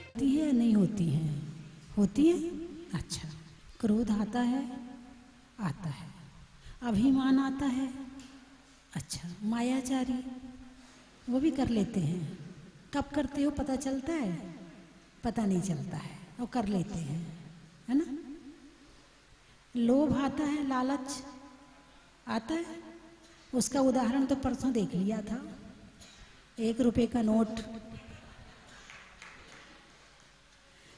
होती है या नहीं होती हैं? होती है। अच्छा, क्रोध आता है? आता है। अभिमान आता है? अच्छा, मायाचारी वो भी कर लेते हैं। कब करते हो पता चलता है? पता नहीं चलता है, वो कर लेते हैं, है ना। लोभ आता है, लालच आता है। उसका उदाहरण तो परसों देख लिया था। 1 रुपए का नोट,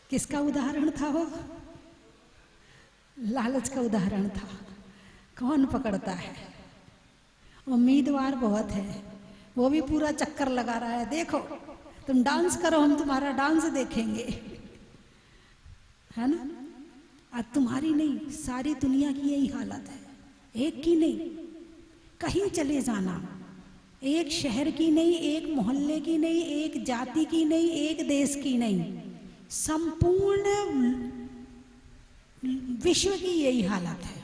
किसका उदाहरण था वो? लालच का उदाहरण था। कौन पकड़ता है? उम्मीदवार बहुत है, वो भी पूरा चक्कर लगा रहा है। देखो तुम डांस करो, हम तुम्हारा डांस देखेंगे, है ना। आज तुम्हारी नहीं, सारी दुनिया की यही हालत है। एक की नहीं, कहीं चले जाना, एक शहर की नहीं, एक मोहल्ले की नहीं, एक जाति की नहीं, एक देश की नहीं, संपूर्ण विश्व की यही हालत है।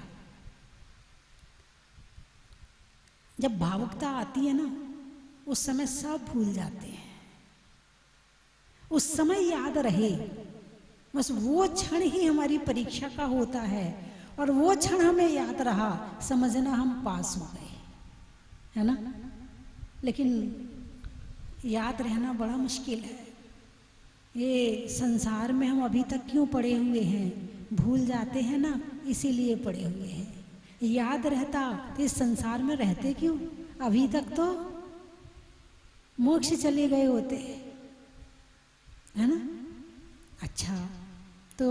जब भावुकता आती है ना, उस समय सब भूल जाते हैं। उस समय याद रहे, बस वो क्षण ही हमारी परीक्षा का होता है, और वो क्षण हमें याद रहा, समझना हम पास हो गए, है ना। लेकिन याद रहना बड़ा मुश्किल है। ये संसार में हम अभी तक क्यों पड़े हुए हैं? भूल जाते हैं ना, इसीलिए पड़े हुए हैं। याद रहता तो इस संसार में रहते क्यों? अभी तक तो मोक्ष चले गए होते, है ना। अच्छा, तो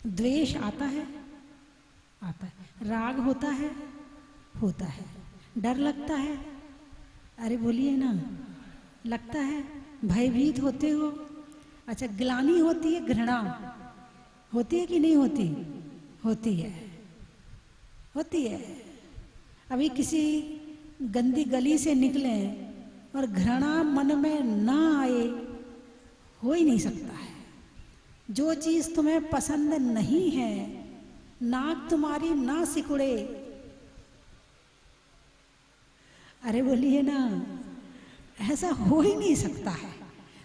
द्वेष आता है? आता है। राग होता है? होता है। डर लगता है? अरे बोलिए ना, लगता है। भयभीत होते हो? अच्छा, ग्लानि होती है, घृणा होती है कि नहीं होती? होती है, होती है। अभी किसी गंदी गली से निकले और घृणा मन में ना आए, हो ही नहीं सकता है। जो चीज तुम्हें पसंद नहीं है, नाक तुम्हारी ना सिकुड़े, अरे बोलिए ना, ऐसा हो ही नहीं सकता है।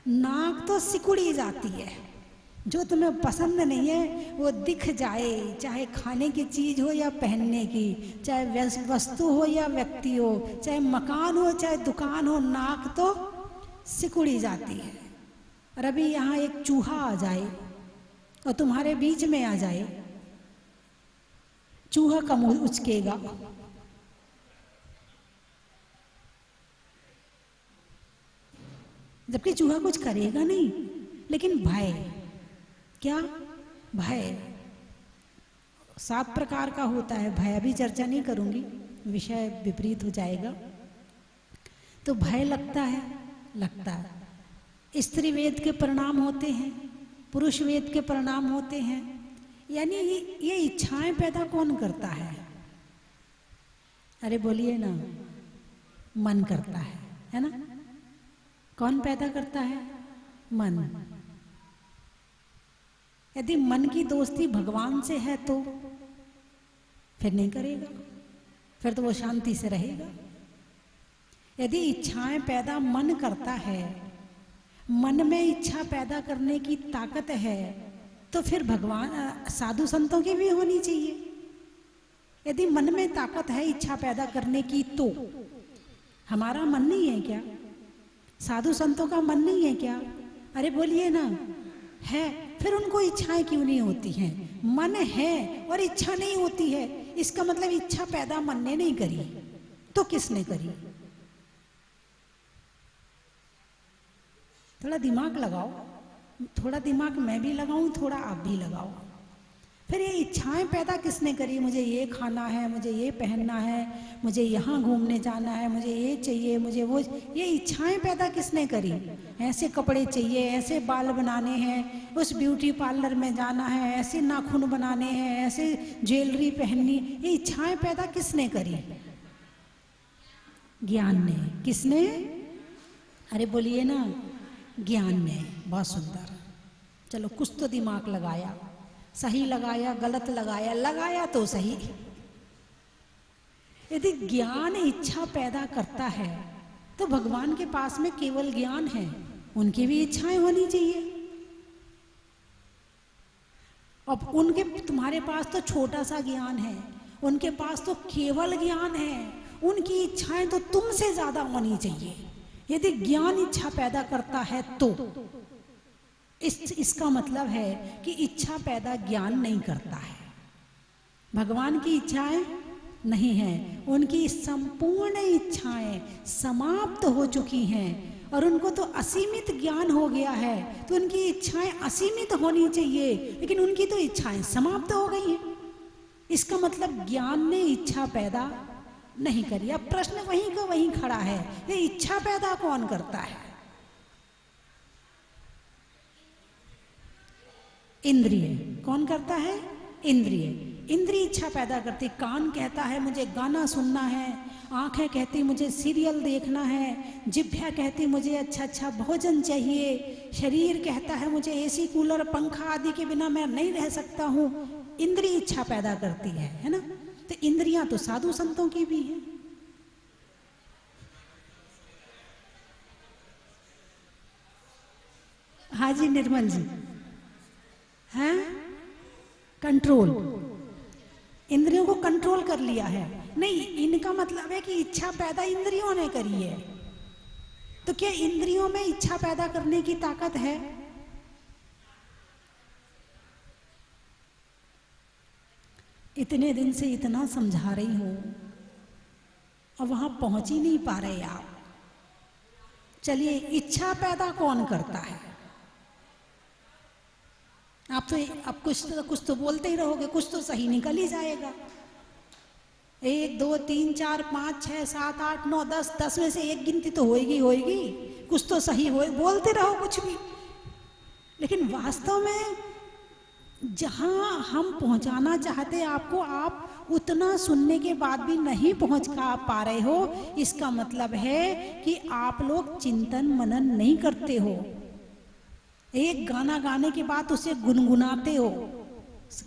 नाक तो सिकुड़ी जाती है। जो तुम्हें पसंद नहीं है वो दिख जाए, चाहे खाने की चीज हो या पहनने की, चाहे वस्तु हो या व्यक्ति हो, चाहे मकान हो चाहे दुकान हो, नाक तो सिकुड़ी जाती है। और अभी यहाँ एक चूहा आ जाए और तुम्हारे बीच में आ जाए, चूहा का मुंह उचकेगा, जबकि चूहा कुछ करेगा नहीं। लेकिन भय, क्या भय 7 प्रकार का होता है। भय अभी चर्चा नहीं करूंगी, विषय विपरीत हो जाएगा। तो भय लगता है, लगता है। स्त्री वेद के परिणाम होते हैं, पुरुष वेद के परिणाम होते हैं। यानी ये इच्छाएं पैदा कौन करता है? अरे बोलिए ना, मन करता है ना। कौन पैदा करता है? मन। यदि मन की दोस्ती भगवान से है तो फिर नहीं करेगा, फिर तो वो शांति से रहेगा। यदि इच्छाएं पैदा मन करता है, मन में इच्छा पैदा करने की ताकत है, तो फिर भगवान साधु संतों की भी होनी चाहिए। यदि मन में ताकत है इच्छा पैदा करने की, तो हमारा मन नहीं है क्या? साधु संतों का मन नहीं है क्या? अरे बोलिए ना, है। फिर उनको इच्छाएं क्यों नहीं होती हैं? मन है और इच्छा नहीं होती है, इसका मतलब इच्छा पैदा मन ने नहीं करी, तो किसने करी? थोड़ा दिमाग लगाओ, थोड़ा दिमाग मैं भी लगाऊं, थोड़ा आप भी लगाओ। फिर ये इच्छाएं पैदा किसने करी? मुझे ये खाना है, मुझे ये पहनना है, मुझे यहाँ घूमने जाना है, मुझे ये चाहिए, मुझे वो, ये इच्छाएं पैदा किसने करी? ऐसे कपड़े चाहिए, ऐसे बाल बनाने हैं, उस ब्यूटी पार्लर में जाना है, ऐसे नाखून बनाने हैं, ऐसे ज्वेलरी पहननी, ये इच्छाएं पैदा किसने करी? ज्ञान ने। किसने? अरे बोलिए ना, ज्ञान ने। बहुत सुंदर। चलो कुछ तो दिमाग लगाया, सही लगाया, गलत लगाया, लगाया तो सही। यदि ज्ञान इच्छा पैदा करता है तो भगवान के पास में केवल ज्ञान है, उनकी भी इच्छाएं होनी चाहिए। अब उनके, तुम्हारे पास तो छोटा सा ज्ञान है, उनके पास तो केवल ज्ञान है, उनकी इच्छाएं तो तुमसे ज्यादा होनी चाहिए। यदि ज्ञान इच्छा पैदा करता है तो इसका मतलब है कि इच्छा पैदा ज्ञान नहीं करता है। भगवान की इच्छाएं नहीं है, उनकी संपूर्ण इच्छाएं समाप्त हो चुकी हैं और उनको तो असीमित ज्ञान हो गया है, तो उनकी इच्छाएं असीमित होनी चाहिए, लेकिन उनकी तो इच्छाएं समाप्त हो गई हैं। इसका मतलब ज्ञान ने इच्छा पैदा नहीं करी। अब प्रश्न वहीं का वहीं खड़ा है, ये इच्छा पैदा कौन करता है? इंद्रिय। कौन करता है? इंद्रिय। इंद्रिय इच्छा पैदा करती। कान कहता है मुझे गाना सुनना है, आंखें कहती मुझे सीरियल देखना है, जिह्वा कहती मुझे अच्छा अच्छा भोजन चाहिए, शरीर कहता है मुझे एसी कूलर पंखा आदि के बिना मैं नहीं रह सकता हूँ। इंद्रिय इच्छा पैदा करती है ना? तो इंद्रियां तो साधु संतों की भी हैं। हाँ जी निर्मल जी, हैं कंट्रोल, इंद्रियों को कंट्रोल कर लिया है। नहीं, इनका मतलब है कि इच्छा पैदा इंद्रियों ने करी है। तो क्या इंद्रियों में इच्छा पैदा करने की ताकत है? इतने दिन से इतना समझा रही हूं और वहां पहुंच ही नहीं पा रहे आप। चलिए, इच्छा पैदा कौन करता है? आप कुछ तो बोलते ही रहोगे, कुछ तो सही निकल ही जाएगा। 1 2 3 4 5 6 7 8 9 10 में से एक गिनती तो होएगी होएगी, कुछ तो सही हो, बोलते रहो कुछ भी। लेकिन वास्तव में जहां हम पहुंचाना चाहते हैं आपको, आप उतना सुनने के बाद भी नहीं पहुंच पा रहे हो, इसका मतलब है कि आप लोग चिंतन मनन नहीं करते हो। एक गाना गाने के बाद उसे गुनगुनाते हो,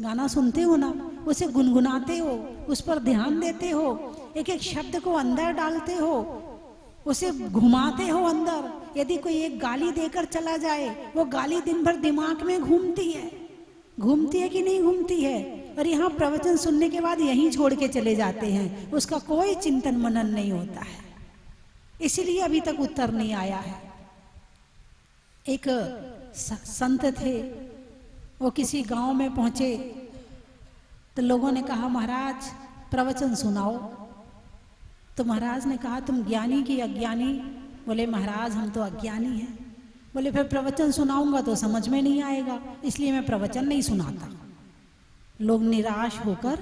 गाना सुनते हो ना, उसे गुनगुनाते हो, उस पर ध्यान देते हो, एक एक शब्द को अंदर डालते हो, उसे घुमाते हो अंदर। यदि कोई एक गाली देकर चला जाए, वो गाली दिन भर दिमाग में घूमती है कि नहीं घूमती है? और यहाँ प्रवचन सुनने के बाद यहीं छोड़ के चले जाते हैं, उसका कोई चिंतन मनन नहीं होता है। इसीलिए अभी तक उत्तर नहीं आया है। एक संत थे, वो किसी गांव में पहुंचे तो लोगों ने कहा महाराज प्रवचन सुनाओ। तो महाराज ने कहा तुम ज्ञानी की अज्ञानी? बोले महाराज हम तो अज्ञानी हैं। बोले फिर प्रवचन सुनाऊंगा तो समझ में नहीं आएगा, इसलिए मैं प्रवचन नहीं सुनाता। लोग निराश होकर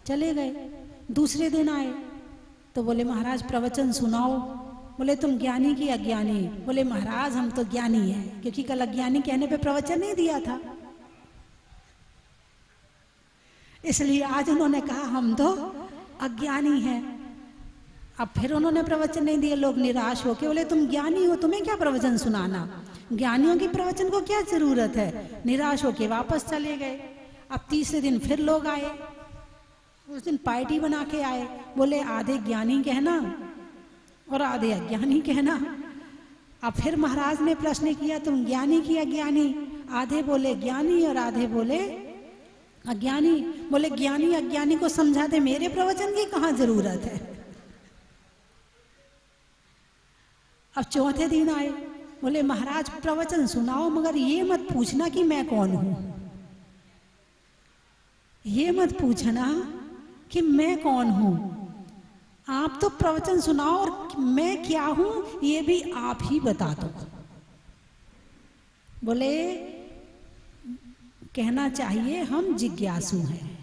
चले गए। दूसरे दिन आए तो बोले महाराज प्रवचन सुनाओ। बोले तुम ज्ञानी की अज्ञानी? बोले महाराज हम तो ज्ञानी हैं, क्योंकि कल अज्ञानी कहने पे प्रवचन नहीं दिया था, इसलिए आज उन्होंने कहा हम तो अज्ञानी हैं। अब फिर उन्होंने प्रवचन नहीं दिए, लोग निराश होके बोले तुम ज्ञानी हो, तुम्हें क्या प्रवचन सुनाना, ज्ञानियों की प्रवचन को क्या जरूरत है। निराश होके वापस चले गए। अब तीसरे दिन फिर लोग आए, उस दिन पार्टी बना के आए। बोले आधे ज्ञानी कहना और आधे अज्ञानी कहना। अब फिर महाराज ने प्रश्न किया तुम ज्ञानी की अज्ञानी? आधे बोले ज्ञानी और आधे बोले अज्ञानी। बोले ज्ञानी अज्ञानी को समझा दे, मेरे प्रवचन की कहाँ जरूरत है। अब चौथे दिन आए, बोले महाराज प्रवचन सुनाओ, मगर ये मत पूछना कि मैं कौन हूं, ये मत पूछना कि मैं कौन हूं, आप तो प्रवचन सुनाओ और मैं क्या हूं ये भी आप ही बता दो। बोले कहना चाहिए हम जिज्ञासु हैं।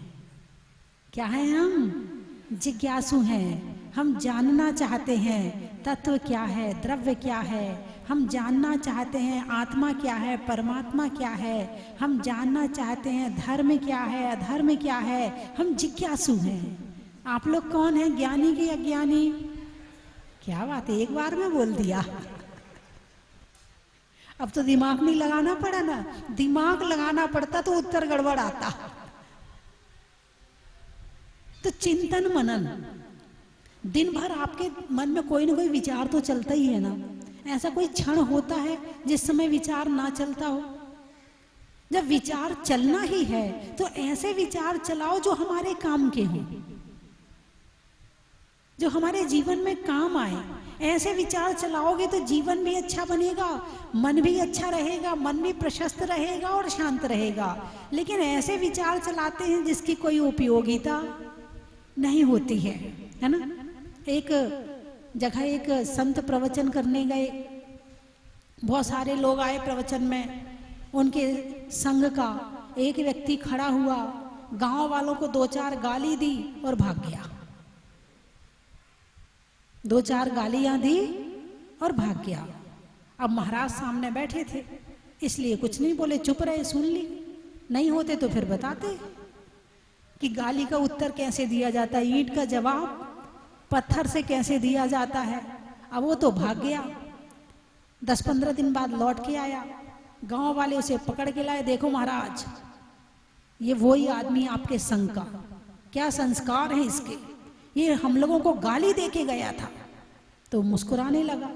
क्या है? हम जिज्ञासु हैं, हम जानना चाहते हैं तत्व क्या है, द्रव्य क्या है, हम जानना चाहते हैं आत्मा क्या है, परमात्मा क्या है, हम जानना चाहते हैं धर्म क्या है, अधर्म क्या है, हम जिज्ञासु हैं। आप लोग कौन हैं, ज्ञानी की अज्ञानी? क्या बात है, एक बार में बोल दिया। अब तो दिमाग नहीं लगाना पड़ा ना, दिमाग लगाना पड़ता तो उत्तर गड़बड़ आता। तो चिंतन मनन, दिन भर आपके मन में कोई ना कोई विचार तो चलता ही है ना। ऐसा कोई क्षण होता है जिस समय विचार ना चलता हो? जब विचार चलना ही है तो ऐसे विचार चलाओ जो हमारे काम के हों, जो हमारे जीवन में काम आए। ऐसे विचार चलाओगे तो जीवन भी अच्छा बनेगा, मन भी अच्छा रहेगा, मन भी प्रशस्त रहेगा और शांत रहेगा। लेकिन ऐसे विचार चलाते हैं जिसकी कोई उपयोगिता नहीं होती है ना। एक जगह एक संत प्रवचन करने गए, बहुत सारे लोग आए प्रवचन में। उनके संग का एक व्यक्ति खड़ा हुआ, गांव वालों को 2-4 गाली दी और भाग गया। 2-4 गालियां दी और भाग गया। अब महाराज सामने बैठे थे इसलिए कुछ नहीं बोले, चुप रहे, सुन ली। नहीं होते तो फिर बताते कि गाली का उत्तर कैसे दिया जाता है, ईंट का जवाब पत्थर से कैसे दिया जाता है। अब वो तो भाग गया। 10-15 दिन बाद लौट के आया, गांव वाले उसे पकड़ के लाए। देखो महाराज, ये वही आदमी आपके संग का, क्या संस्कार है इसके, ये हम लोगों को गाली दे के गया था। तो मुस्कुराने लगा,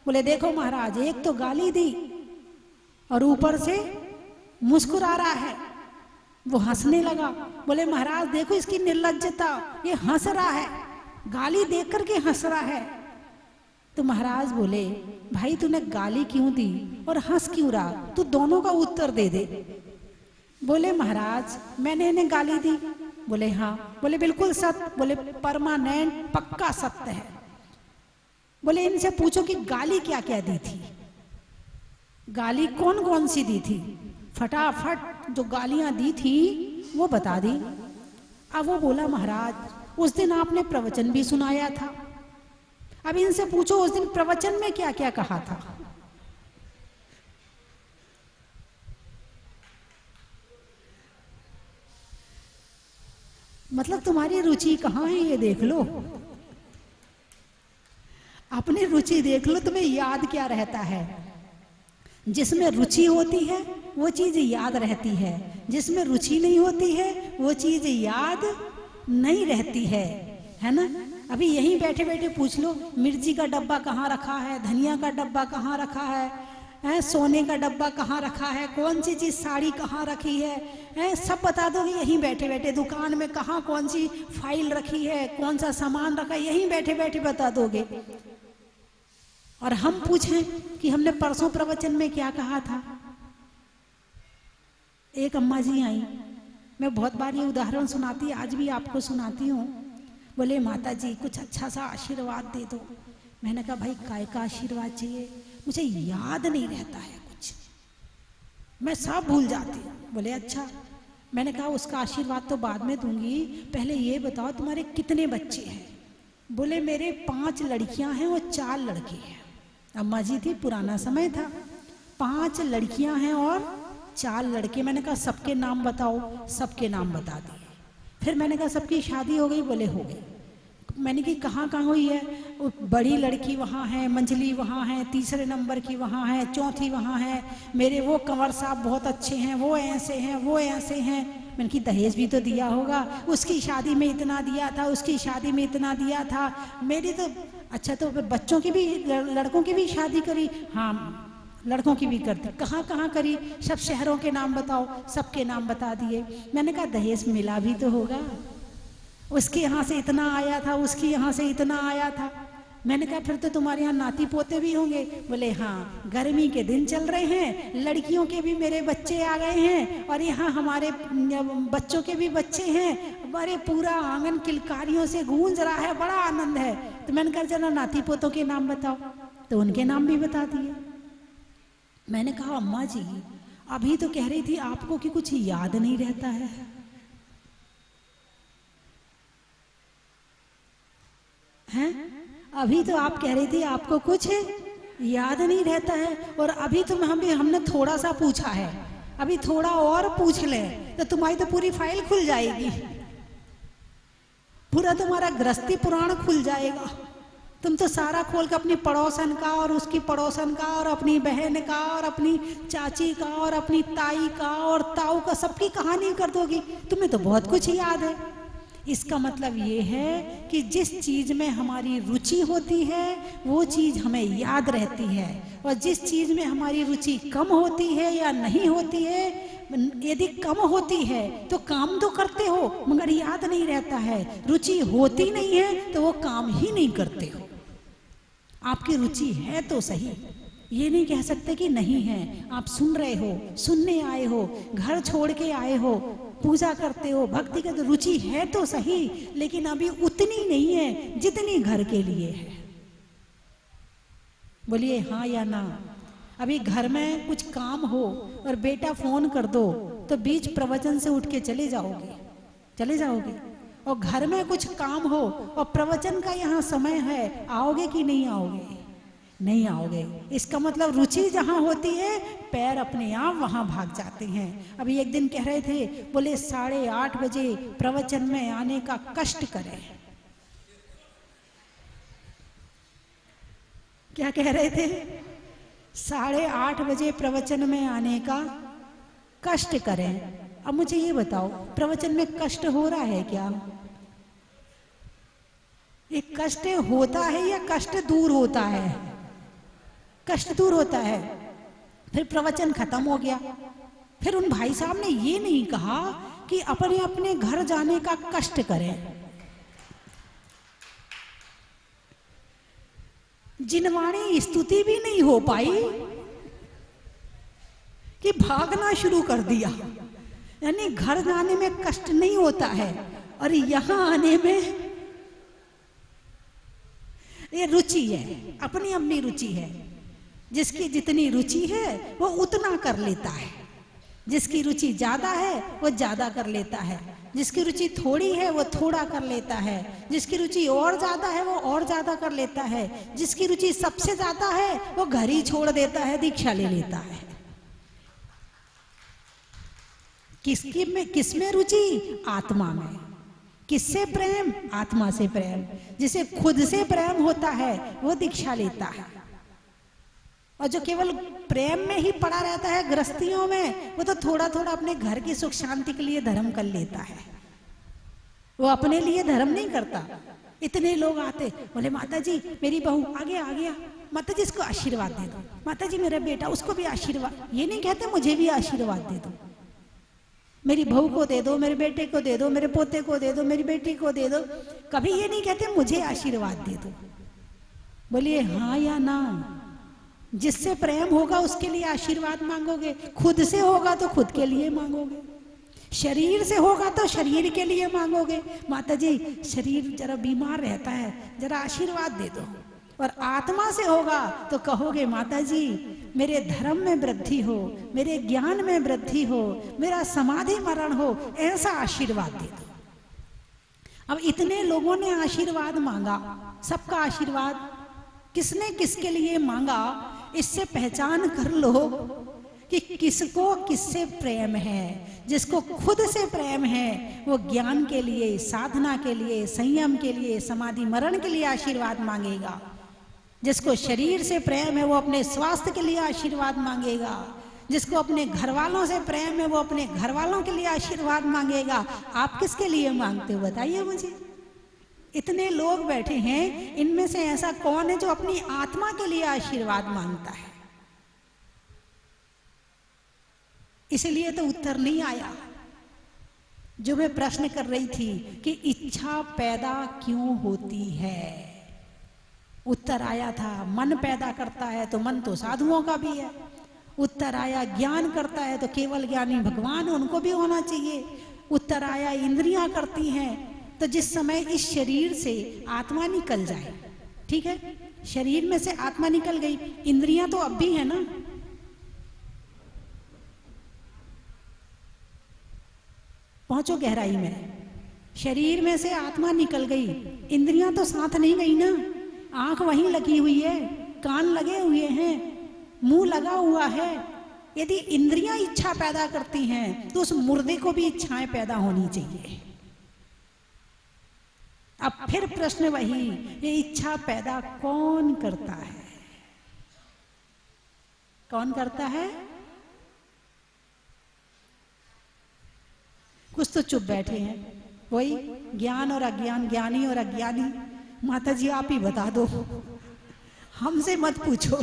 बोले देखो महाराज, एक तो गाली दी और ऊपर से मुस्कुरा रहा है। वो हंसने लगा, बोले महाराज देखो इसकी निर्लज्जता, ये हंस रहा है, गाली देख करके हंस रहा है। तो महाराज बोले भाई तूने गाली क्यों दी और हंस क्यों रहा, तू दोनों का उत्तर दे दे। बोले महाराज मैंने इन्हें गाली दी। बोले हाँ। बोले बिल्कुल सत्य। बोले परमानेंट पक्का सत्य है। बोले इनसे पूछो कि गाली क्या क्या दी थी, गाली कौन कौन सी दी थी, फटाफट जो गालियां दी थी वो बता दी। अब वो बोला महाराज उस दिन आपने प्रवचन भी सुनाया था, अब इनसे पूछो उस दिन प्रवचन में क्या क्या कहा था। मतलब तुम्हारी रुचि कहाँ है ये देख लो, अपनी रुचि देख लो, तुम्हें याद क्या रहता है। जिसमें रुचि होती है वो चीज याद रहती है, जिसमें रुचि नहीं होती है वो चीज याद नहीं रहती है ना। अभी यहीं बैठे बैठे पूछ लो मिर्ची का डब्बा कहाँ रखा है, धनिया का डब्बा कहाँ रखा है, सोने का डब्बा कहाँ रखा है, कौन सी चीज साड़ी कहाँ रखी है, सब बता दोगे यहीं बैठे बैठे। दुकान में कहाँ कौन सी फाइल रखी है, कौन सा सामान रखा है, यहीं बैठे बैठे बता दोगे। और हम पूछें कि हमने परसों प्रवचन में क्या कहा था। एक अम्मा जी आई, मैं बहुत बार ये उदाहरण सुनाती, आज भी आपको सुनाती हूँ। बोले माता जी कुछ अच्छा सा आशीर्वाद दे दो। मैंने कहा भाई काय का आशीर्वाद चाहिए, मुझे याद नहीं रहता है कुछ, मैं सब भूल जाती हूँ। बोले अच्छा। मैंने कहा उसका आशीर्वाद तो बाद में दूंगी, पहले ये बताओ तुम्हारे कितने बच्चे हैं। बोले मेरे 5 लड़कियां हैं और 4 लड़के हैं। अम्मा जी थी, पुराना समय था, 5 लड़कियां हैं और 4 लड़के। मैंने कहा सबके नाम बताओ, सबके नाम बता दिए। फिर मैंने कहा सबकी शादी हो गई। बोले हो गई। मैंने कहा कहाँ कहाँ हुई है। बड़ी लड़की वहाँ है, मंझली वहाँ है, तीसरे नंबर की वहाँ है, चौथी वहाँ है, मेरे वो कंवर साहब बहुत अच्छे हैं, वो ऐसे हैं, वो ऐसे हैं। मैंने कि दहेज भी तो दिया होगा, उसकी शादी में इतना दिया था, उसकी शादी में इतना दिया था, मेरी तो अच्छा। तो बच्चों की भी, लड़कों की भी शादी करी। हाँ लड़कों की भी करती। कहाँ कहाँ करी, सब शहरों के नाम बताओ, सबके नाम बता दिए। मैंने कहा दहेज मिला भी तो होगा, उसके यहाँ से इतना आया था, उसके यहाँ से इतना आया था। मैंने कहा फिर तो तुम्हारे यहाँ नाती पोते भी होंगे। बोले हाँ गर्मी के दिन चल रहे हैं, लड़कियों के भी मेरे बच्चे आ गए हैं और यहाँ हमारे बच्चों के भी बच्चे हैं। बड़े पूरा आंगन किलकारियों से गूंज रहा है, बड़ा आनंद है। तो मैंने कहा चलो नाती पोतों के नाम बताओ, तो उनके नाम भी बता दिए। मैंने कहा अम्मा जी अभी तो कह रही थी आपको कि कुछ याद नहीं रहता है। हैं? अभी तो आप कह रही थी आपको कुछ याद नहीं रहता है, और अभी तो हमने थोड़ा सा पूछा है, अभी थोड़ा और पूछ ले तो तुम्हारी तो पूरी फाइल खुल जाएगी, पूरा तुम्हारा गृहस्थी पुराण खुल जाएगा। तुम तो सारा खोल के अपनी पड़ोसन का और उसकी पड़ोसन का और अपनी बहन का और अपनी चाची का और अपनी ताई का और ताऊ का सबकी कहानी कर दोगी। तुम्हें तो बहुत कुछ याद है। इसका मतलब ये है कि जिस चीज में हमारी रुचि होती है वो चीज हमें याद रहती है, और जिस चीज में हमारी रुचि कम होती है या नहीं होती है, यदि कम होती है तो काम तो करते हो मगर याद नहीं रहता है, रुचि होती नहीं है तो वो काम ही नहीं करते हो। आपकी रुचि है तो सही, ये नहीं कह सकते कि नहीं है। आप सुन रहे हो, सुनने आए हो, घर छोड़ के आए हो, पूजा करते हो, भक्ति का तो रुचि है तो सही, लेकिन अभी उतनी नहीं है जितनी घर के लिए है। बोलिए हाँ या ना। अभी घर में कुछ काम हो और बेटा फोन कर दो तो बीच प्रवचन से उठ के चले जाओगे, चले जाओगे। और घर में कुछ काम हो और प्रवचन का यहाँ समय है, आओगे कि नहीं आओगे? नहीं आओगे। इसका मतलब रुचि जहाँ होती है पैर अपने आप वहाँ भाग जाते हैं। अभी एक दिन कह रहे थे, बोले 8:30 बजे प्रवचन में आने का कष्ट करें। क्या कह रहे थे? 8:30 बजे प्रवचन में आने का कष्ट करें। अब मुझे ये बताओ, प्रवचन में कष्ट हो रहा है क्या? ये कष्ट होता है या कष्ट दूर होता है? कष्ट दूर होता है। फिर प्रवचन खत्म हो गया। फिर उन भाई साहब ने ये नहीं कहा कि अपने अपने घर जाने का कष्ट करें। जिनवाणी स्तुति भी नहीं हो पाई कि भागना शुरू कर दिया। यानी घर जाने में कष्ट नहीं होता है और यहां आने में ये रुचि है, अपनी अपनी रुचि है। जिसकी जितनी रुचि है वो उतना कर लेता है, जिसकी रुचि ज्यादा है वो ज्यादा कर लेता है, जिसकी रुचि थोड़ी है वो थोड़ा कर लेता है, जिसकी रुचि और ज्यादा है वो और ज्यादा कर लेता है, जिसकी रुचि सबसे ज्यादा है वो घर ही छोड़ देता है, दीक्षा ले लेता है। किसमें रुचि? आत्मा में। किससे प्रेम? आत्मा से प्रेम। जिसे खुद से प्रेम होता है वो दीक्षा लेता है, और जो केवल प्रेम में ही पड़ा रहता है गृहस्थियों में, वो तो थोड़ा थोड़ा अपने घर की सुख शांति के लिए धर्म कर लेता है, वो अपने लिए धर्म नहीं करता। इतने लोग आते, बोले माता जी मेरी बहू आ गया, माता जी इसको आशीर्वाद दे दो, माता जी मेरा बेटा उसको भी आशीर्वाद। ये नहीं कहते मुझे भी आशीर्वाद दे दो, मेरी बहू को दे दो, मेरे बेटे को दे दो, मेरे पोते को दे दो, मेरी बेटी को दे दो। कभी ये नहीं कहते मुझे आशीर्वाद दे दो। बोलिए हाँ या ना। जिससे प्रेम होगा उसके लिए आशीर्वाद मांगोगे, खुद से होगा तो खुद के लिए मांगोगे, शरीर से होगा तो शरीर के लिए मांगोगे, माता जी शरीर जरा बीमार रहता है जरा आशीर्वाद दे दो। और आत्मा से होगा तो कहोगे माता जी मेरे धर्म में वृद्धि हो, मेरे ज्ञान में वृद्धि हो, मेरा समाधि मरण हो, ऐसा आशीर्वाद दे दो। अब इतने लोगों ने आशीर्वाद मांगा, सबका आशीर्वाद किसने किसके लिए मांगा, इससे पहचान कर लो कि किसको किससे प्रेम है। जिसको खुद से प्रेम है वो ज्ञान के लिए, साधना के लिए, संयम के लिए, समाधि मरण के लिए आशीर्वाद मांगेगा। जिसको शरीर से प्रेम है वो अपने स्वास्थ्य के लिए आशीर्वाद मांगेगा। जिसको अपने घर वालों से प्रेम है वो अपने घर वालों के लिए आशीर्वाद मांगेगा। आप किसके लिए मांगते हो बताइए मुझे। इतने लोग बैठे हैं, इनमें से ऐसा कौन है जो अपनी आत्मा के लिए आशीर्वाद मांगता है? इसलिए तो उत्तर नहीं आया जो मैं प्रश्न कर रही थी कि इच्छा पैदा क्यों होती है। उत्तर आया था मन पैदा करता है, तो मन तो साधुओं का भी है। उत्तर आया ज्ञान करता है, तो केवल ज्ञानी भगवान उनको भी होना चाहिए। उत्तर आया इंद्रियां करती हैं, तो जिस समय इस शरीर से आत्मा निकल जाए, ठीक है, शरीर में से आत्मा निकल गई, इंद्रियां तो अब भी है ना। पहुंचो गहराई में। शरीर में से आत्मा निकल गई, इंद्रियां तो साथ नहीं गई ना। आंख वहीं लगी हुई है, कान लगे हुए हैं, मुंह लगा हुआ है। यदि इंद्रियां इच्छा पैदा करती हैं तो उस मुर्दे को भी इच्छाएं पैदा होनी चाहिए। अब फिर प्रश्न वही, ये इच्छा पैदा कौन करता है? कौन करता है? कुछ तो चुप बैठे हैं, वही ज्ञान और अज्ञान, ज्ञानी और अज्ञानी। माता जी आप ही बता दो, हमसे मत पूछो,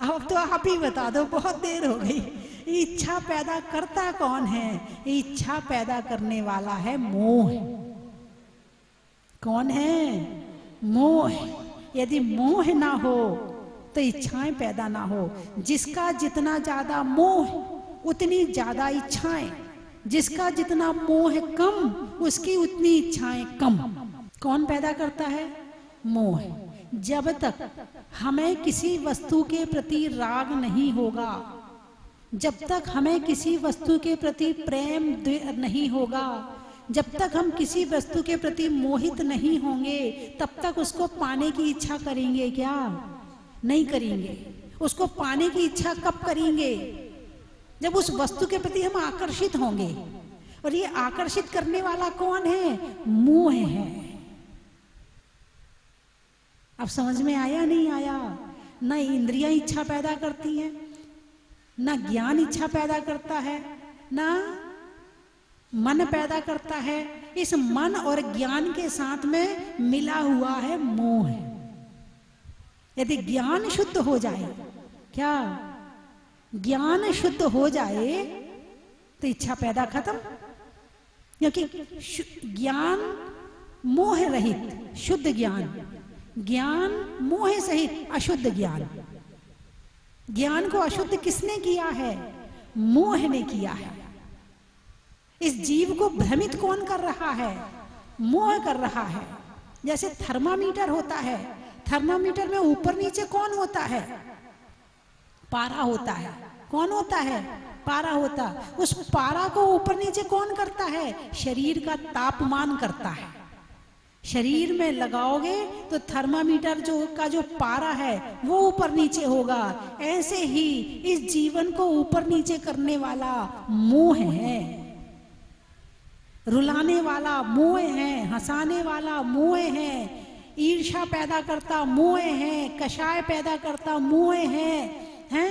अब तो आप ही बता दो, बहुत देर हो गई। इच्छा पैदा करता कौन है? इच्छा पैदा करने वाला है मोह। कौन है? मोह। यदि मोह ना हो तो इच्छाएं पैदा ना हो। जिसका जितना ज्यादा मोह उतनी ज्यादा इच्छाएं, जिसका जितना मोह कम उसकी उतनी इच्छाएं कम। कौन पैदा करता है? मोह। जब तक हमें किसी वस्तु के प्रति राग नहीं होगा, जब तक हमें किसी वस्तु के प्रति प्रेम नहीं होगा, जब तक हम किसी वस्तु के प्रति मोहित नहीं होंगे, तब तक उसको पाने की इच्छा करेंगे क्या? नहीं करेंगे। उसको पाने की इच्छा कब करेंगे? जब उस वस्तु के प्रति हम आकर्षित होंगे। और ये आकर्षित करने वाला कौन है? मोह है। अब समझ में आया नहीं आया? न इंद्रियां इच्छा पैदा करती हैं, न ज्ञान इच्छा पैदा करता है, न मन पैदा करता है। इस मन और ज्ञान के साथ में मिला हुआ है मोह। यदि ज्ञान शुद्ध हो जाए, क्या ज्ञान शुद्ध हो जाए तो इच्छा पैदा खत्म। क्योंकि ज्ञान मोह रहित शुद्ध ज्ञान, ज्ञान मोह सहित अशुद्ध ज्ञान। ज्ञान को अशुद्ध किसने किया है? मोह ने किया है। इस जीव को भ्रमित कौन कर रहा है? मोह कर रहा है। जैसे थर्मामीटर होता है, थर्मामीटर में ऊपर नीचे कौन होता है? पारा होता है। कौन होता है? पारा होता। उस पारा को ऊपर नीचे कौन करता है? शरीर का तापमान करता है। शरीर में लगाओगे तो थर्मामीटर जो पारा है वो ऊपर नीचे होगा। ऐसे ही इस जीवन को ऊपर नीचे करने वाला मोह है, रुलाने वाला मोह है, हंसाने वाला मोह है, ईर्ष्या पैदा करता मोह है, कषाय पैदा करता मोह है, हैं?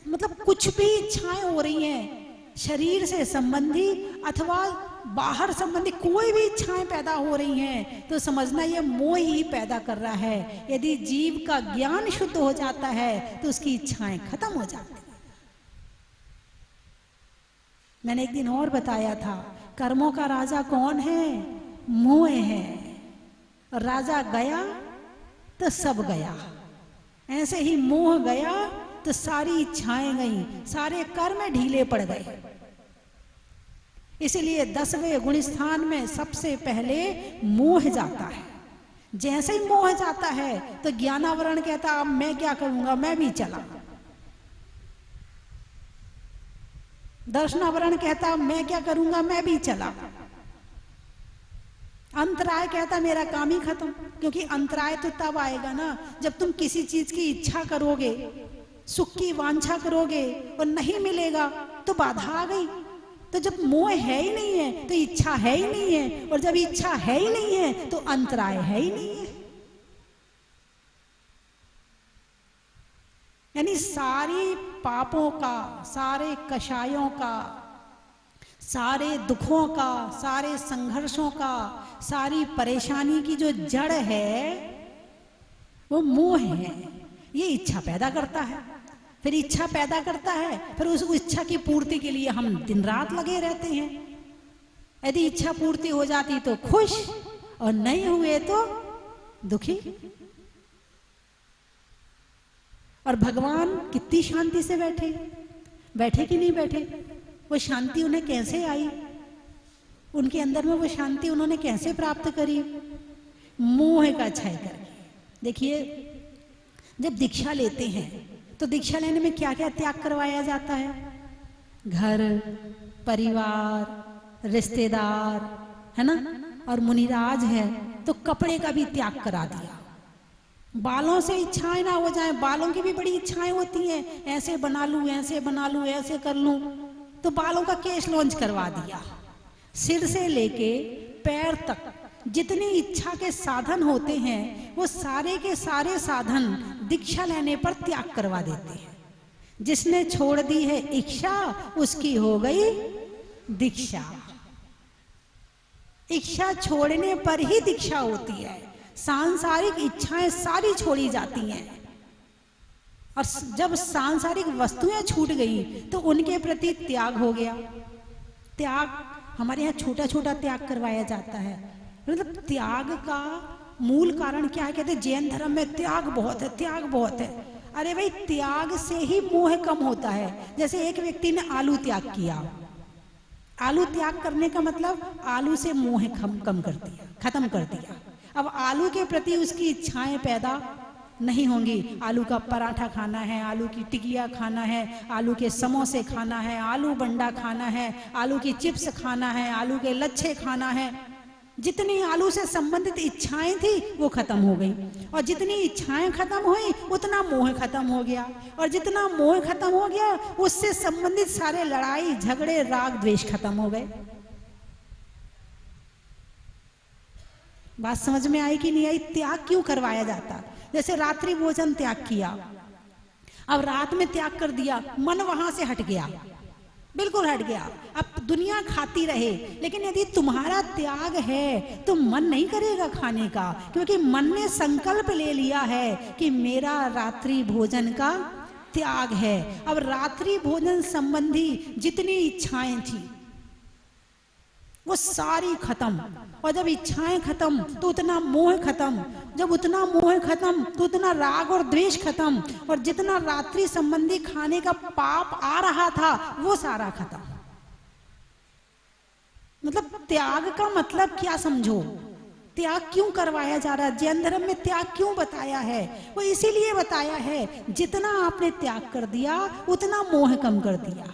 मतलब कुछ भी इच्छाएं हो रही हैं शरीर से संबंधी अथवा बाहर संबंधी, कोई भी इच्छाएं पैदा हो रही हैं तो समझना ये मोह ही पैदा कर रहा है। यदि जीव का ज्ञान शुद्ध हो जाता है तो उसकी इच्छाएं खत्म हो जाती हैं। मैंने एक दिन और बताया था, कर्मों का राजा कौन है? मोह है। और राजा गया तो सब गया। ऐसे ही मोह गया तो सारी इच्छाएं गई, सारे कर्म ढीले पड़ गए। इसलिए 10वें गुण स्थान में सबसे पहले मोह जाता है। जैसे ही मोह जाता है तो ज्ञानावरण कहता अब मैं क्या करूंगा, मैं भी चला। दर्शनावरण कहता मैं क्या करूंगा, मैं भी चला। अंतराय कहता मेरा काम ही खत्म। क्योंकि अंतराय तो तब आएगा ना जब तुम किसी चीज की इच्छा करोगे, सुख की वांछा करोगे और नहीं मिलेगा तो बाधा आ गई। तो जब मोह है ही नहीं है तो इच्छा है ही नहीं है, और जब इच्छा है ही नहीं है तो अंतराय है ही नहीं है। यानी सारी पापों का, सारे कषायों का, सारे दुखों का, सारे संघर्षों का, सारी परेशानी की जो जड़ है वो मोह है। ये इच्छा पैदा करता है, फिर इच्छा पैदा करता है, फिर उस इच्छा की पूर्ति के लिए हम दिन रात लगे रहते हैं। यदि इच्छा पूर्ति हो जाती तो खुश, और नहीं हुए तो दुखी। और भगवान कितनी शांति से बैठे, बैठे कि नहीं बैठे? वो शांति उन्हें कैसे आई? उनके अंदर में वो शांति उन्होंने कैसे प्राप्त करी? मोह का क्षय करके। देखिए, जब दीक्षा लेते हैं तो दीक्षा लेने में क्या क्या त्याग करवाया जाता है? घर, परिवार, रिश्तेदार, है ना? और मुनिराज है तो कपड़े का भी त्याग करा दिया। बालों से इच्छाएं ना हो जाएं, बालों की भी बड़ी इच्छाएं होती हैं, ऐसे बना लूं, ऐसे बना लूं, ऐसे कर लूं, तो बालों का केश लॉन्च करवा दिया। सिर से लेके पैर तक जितनी इच्छा के साधन होते हैं वो सारे के सारे साधन दीक्षा लेने पर त्याग करवा देते हैं। जिसने छोड़ दी है इच्छा उसकी हो गई दीक्षा। इच्छा छोड़ने पर ही दीक्षा होती है। सांसारिक इच्छाएं सारी छोड़ी जाती हैं, और जब सांसारिक वस्तुएं छूट गई तो उनके प्रति त्याग हो गया। त्याग हमारे यहाँ छोटा छोटा त्याग करवाया जाता है। मतलब त्याग का मूल कारण क्या है? कहते जैन धर्म में त्याग बहुत है, त्याग बहुत है। अरे भाई, त्याग से ही मोह कम होता है। जैसे एक व्यक्ति ने आलू त्याग किया, आलू त्याग करने का मतलब आलू से मोह कम कर दिया, खत्म कर दिया। अब आलू के प्रति उसकी इच्छाएं पैदा नहीं होंगी। आलू का पराठा खाना है, आलू की टिकिया खाना है, आलू के समोसे खाना है, आलू बंडा खाना है, आलू की चिप्स खाना है, आलू के लच्छे खाना है। जितनी आलू से संबंधित इच्छाएं थी वो खत्म हो गई, और जितनी इच्छाएं खत्म हुई उतना मोह खत्म हो गया, और जितना मोह खत्म हो गया उससे संबंधित सारे लड़ाई झगड़े राग द्वेष खत्म हो गए। बात समझ में आई कि नहीं आई? त्याग क्यों करवाया जाता? जैसे रात्रि भोजन त्याग किया, अब रात में त्याग कर दिया, मन वहां से हट गया, बिल्कुल हट गया। अब दुनिया खाती रहे, लेकिन यदि तुम्हारा त्याग है तो मन नहीं करेगा खाने का, क्योंकि मन ने संकल्प ले लिया है कि मेरा रात्रि भोजन का त्याग है। अब रात्रि भोजन संबंधी जितनी इच्छाएं थी वो सारी खत्म, और जब इच्छाएं खत्म तो उतना मोह खत्म, जब उतना मोह खत्म तो उतना राग और द्वेष खत्म, और जितना रात्रि संबंधी खाने का पाप आ रहा था वो सारा खत्म। मतलब त्याग का मतलब क्या समझो? त्याग क्यों करवाया जा रहा है? जैन धर्म में त्याग क्यों बताया है? वो इसीलिए बताया है, जितना आपने त्याग कर दिया उतना मोह कम कर दिया,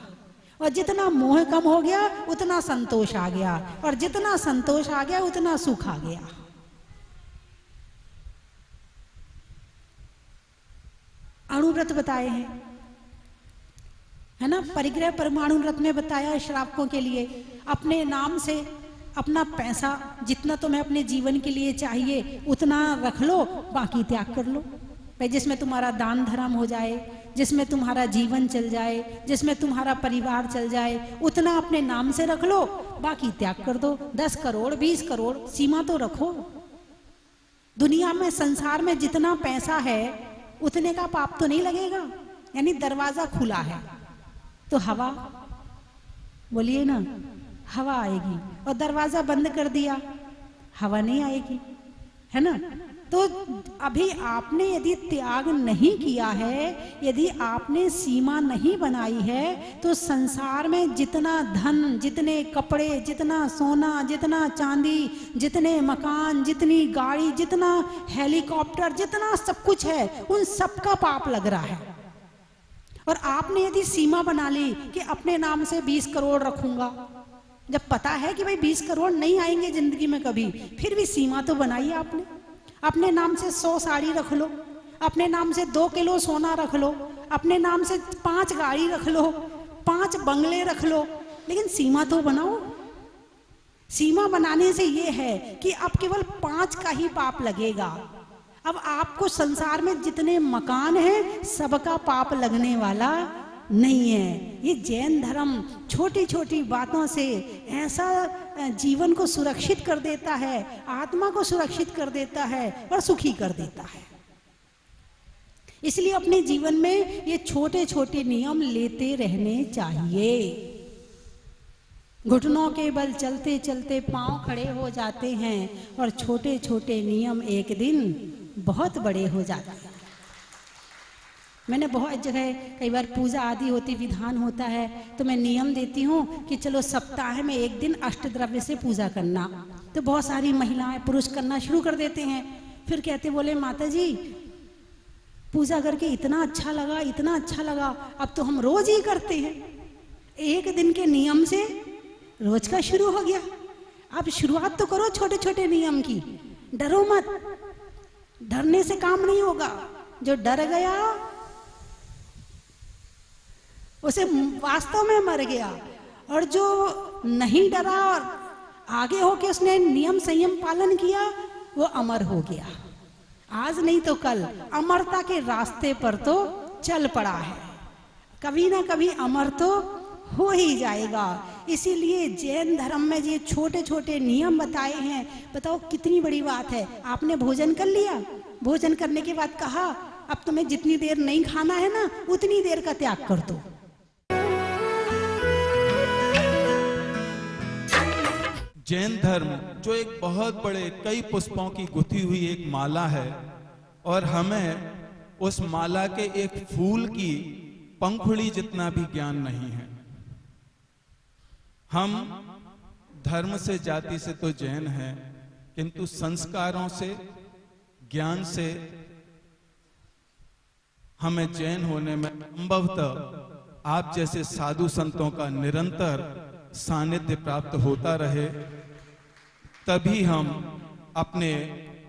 और जितना मोह कम हो गया उतना संतोष आ गया, और जितना संतोष आ गया उतना सुख आ गया। अणुव्रत बताए हैं, है ना? परिग्रह परमाणु व्रत में बताया श्रावकों के लिए, अपने नाम से अपना पैसा जितना तुम्हें अपने जीवन के लिए चाहिए उतना रख लो, बाकी त्याग कर लो। भाई, जिसमें तुम्हारा दान धर्म हो जाए, जिसमें तुम्हारा जीवन चल जाए, जिसमें तुम्हारा परिवार चल जाए, उतना अपने नाम से रख लो, बाकी त्याग कर दो। 10 करोड़ 20 करोड़ सीमा तो रखो। दुनिया में, संसार में जितना पैसा है उतने का पाप तो नहीं लगेगा। यानी दरवाजा खुला है तो हवा, बोलिए ना, हवा आएगी, और दरवाजा बंद कर दिया, हवा नहीं आएगी, है ना? तो अभी आपने यदि त्याग नहीं किया है, यदि आपने सीमा नहीं बनाई है, तो संसार में जितना धन, जितने कपड़े, जितना सोना, जितना चांदी, जितने मकान, जितनी गाड़ी, जितना हेलीकॉप्टर, जितना सब कुछ है, उन सबका पाप लग रहा है। और आपने यदि सीमा बना ली कि अपने नाम से 20 करोड़ रखूंगा, जब पता है कि भाई 20 करोड़ नहीं आएंगे जिंदगी में कभी, फिर भी सीमा तो बनाई आपने। अपने नाम से 100 साड़ी रख लो, अपने नाम से 2 किलो सोना रख लो, अपने नाम से 5 गाड़ी रख लो, 5 बंगले रख लो, लेकिन सीमा तो बनाओ। सीमा बनाने से ये है कि अब केवल 5 का ही पाप लगेगा। अब आपको संसार में जितने मकान हैं सबका पाप लगने वाला नहीं है। ये जैन धर्म छोटी छोटी बातों से ऐसा जीवन को सुरक्षित कर देता है, आत्मा को सुरक्षित कर देता है और सुखी कर देता है। इसलिए अपने जीवन में ये छोटे छोटे नियम लेते रहने चाहिए। घुटनों के बल चलते चलते पांव खड़े हो जाते हैं, और छोटे छोटे नियम एक दिन बहुत बड़े हो जाते हैं। मैंने बहुत जगह, कई बार पूजा आदि होती, विधान होता है, तो मैं नियम देती हूँ कि चलो सप्ताह में एक दिन अष्टद्रव्य से पूजा करना। तो बहुत सारी महिलाएं, पुरुष करना शुरू कर देते हैं। फिर कहते, बोले माता जी पूजा करके इतना अच्छा लगा, इतना अच्छा लगा, अब तो हम रोज ही करते हैं। एक दिन के नियम से रोज का शुरू हो गया। अब शुरुआत तो करो छोटे छोटे नियम की, डरो मत। डरने से काम नहीं होगा। जो डर गया उसे वास्तव में मर गया, और जो नहीं डरा और आगे होके उसने नियम संयम पालन किया वो अमर हो गया। आज नहीं तो कल अमरता के रास्ते पर तो चल पड़ा है। कभी ना कभी अमर तो हो ही जाएगा। इसीलिए जैन धर्म में ये छोटे छोटे नियम बताए हैं। बताओ कितनी बड़ी बात है। आपने भोजन कर लिया, भोजन करने के बाद कहा अब तुम्हें जितनी देर नहीं खाना है ना, उतनी देर का त्याग कर दो। जैन धर्म जो एक बहुत बड़े कई पुष्पों की गुथी हुई एक माला है, और हमें उस माला के एक फूल की पंखुड़ी जितना भी ज्ञान नहीं है। हम धर्म से जाति से तो जैन हैं, किंतु संस्कारों से ज्ञान से हमें जैन होने में संभवतः आप जैसे साधु संतों का निरंतर सानिध्य प्राप्त होता रहे, तभी हम अपने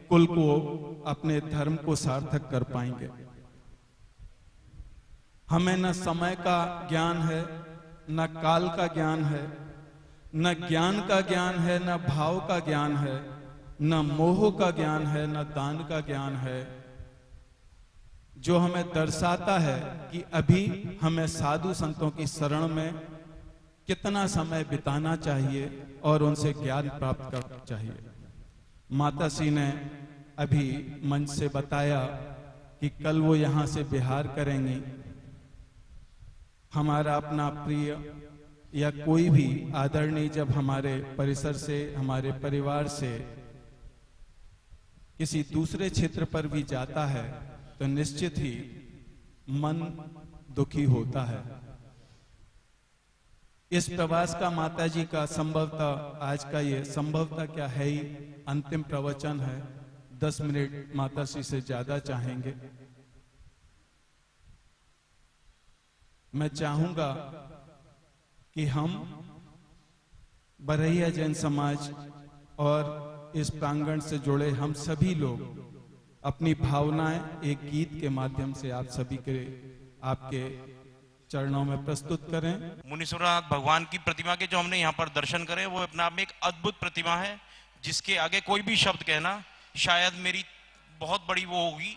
कुल को, अपने धर्म को सार्थक कर पाएंगे। हमें न समय का ज्ञान है, न काल का ज्ञान है, न ज्ञान का ज्ञान है, न भाव का ज्ञान है, न मोह का ज्ञान है, न दान का ज्ञान है, जो हमें दर्शाता है कि अभी हमें साधु संतों की शरण में कितना समय बिताना चाहिए और उनसे ज्ञान प्राप्त करना चाहिए। माता श्री ने अभी मंच से बताया कि कल वो यहाँ से बिहार करेंगी। हमारा अपना प्रिय या कोई भी आदरणीय जब हमारे परिसर से, हमारे परिवार से किसी दूसरे क्षेत्र पर भी जाता है तो निश्चित ही मन दुखी होता है। इस प्रवास का माताजी का संभवतः आज का ये संभवतः क्या है ही अंतिम प्रवचन है। 10 मिनट माताजी से ज्यादा चाहेंगे। मैं चाहूंगा कि हम बरहिया जैन समाज और इस प्रांगण से जुड़े हम सभी लोग अपनी भावनाएं एक गीत के माध्यम से आप सभी के आपके चरणों में प्रस्तुत करें। मुनीश्वरनाथ भगवान की प्रतिमा के जो हमने यहाँ पर दर्शन करे वो अपने आप में एक अद्भुत प्रतिमा है, जिसके आगे कोई भी शब्द कहना शायद मेरी बहुत बड़ी वो होगी।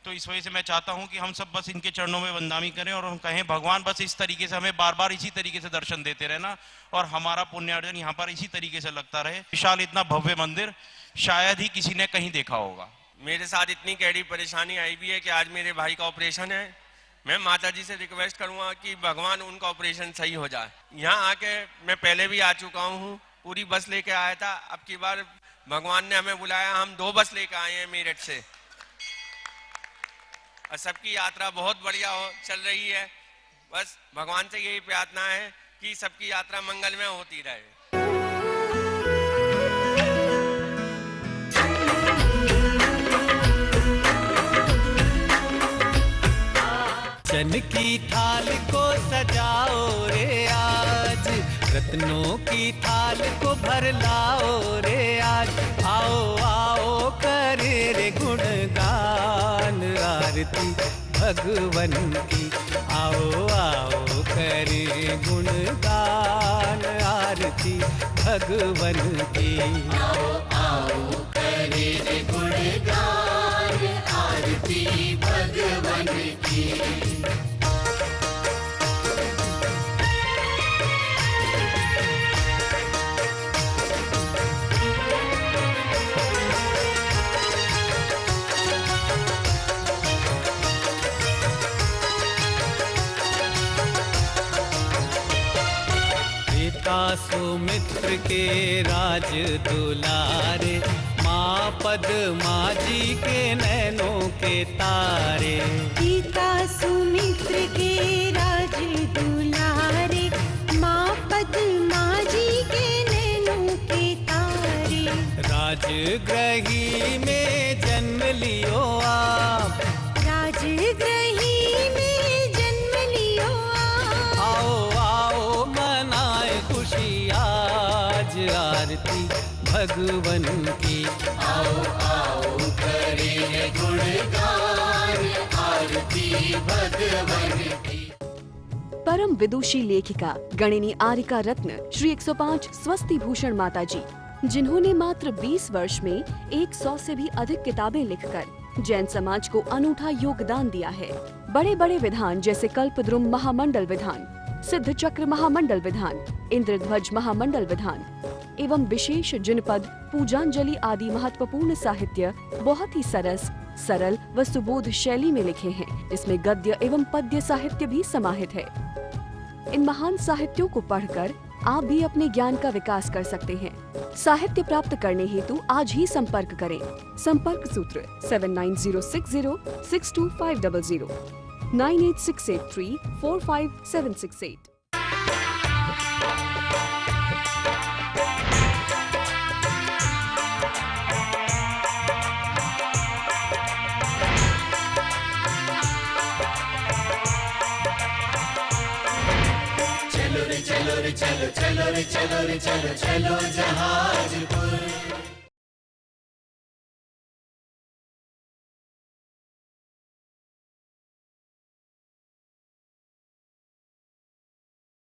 तो इस वजह से मैं चाहता हूँ कि हम सब बस इनके चरणों में वंदनामी करें और हम कहें भगवान बस इस तरीके से हमें बार बार इसी तरीके से दर्शन देते रहना और हमारा पुण्यार्जन यहाँ पर इसी तरीके से लगता रहे। विशाल इतना भव्य मंदिर शायद ही किसी ने कहीं देखा होगा। मेरे साथ इतनी गहरी परेशानी आई भी है कि आज मेरे भाई का ऑपरेशन है। मैं माता जी से रिक्वेस्ट करूंगा कि भगवान उनका ऑपरेशन सही हो जाए। यहाँ आके मैं पहले भी आ चुका हूँ, पूरी बस लेके आया था। अब की बार भगवान ने हमें बुलाया, हम 2 बस लेके आए हैं मेरठ से और सबकी यात्रा बहुत बढ़िया चल रही है। बस भगवान से यही प्रार्थना है कि सबकी यात्रा मंगलमय होती रहे। चन की थाल को सजाओ रे आज, रत्नों की थाल को भर लाओ रे आज। आओ आओ करे रे गुणगान आरती भगवन की। आओ आओ करे गुणगान आरती भगवन की। आओ आओ करे रे गुणगान आरती भगवन की। सुमित्र के राज दुलारे, माँ पद्मा जी के नैनों के तारे। पिता सुमित्र के राज दुलारे, माँ पद्मा जी के नैनों के तारे। राजगृही में जन्म लियो आप, राजगृही में जन्म लियो आप। आओ आओ मनाए खुशी आज आरती भगवन की। आओ आओ करे गुणगान आरती भगवन की। परम विदुषी लेखिका गणिनी आरिका रत्न श्री 105 स्वस्ति भूषण माता जी, जिन्होंने मात्र 20 वर्ष में 100 से भी अधिक किताबें लिखकर जैन समाज को अनूठा योगदान दिया है। बड़े बड़े विधान जैसे कल्पद्रुम महामंडल विधान, सिद्ध चक्र महामंडल विधान, इंद्रध्वज महामंडल विधान एवं विशेष जिनपद, पूजांजलि आदि महत्वपूर्ण साहित्य बहुत ही सरल व सुबोध शैली में लिखे हैं, जिसमें गद्य एवं पद्य साहित्य भी समाहित है। इन महान साहित्यों को पढ़कर आप भी अपने ज्ञान का विकास कर सकते हैं। साहित्य प्राप्त करने हेतु आज ही संपर्क करें। संपर्क सूत्र 7906062500 9868345768। चलो रे चलो रे चलो चलो रे चलो रे चलो चलो जहाजपुर।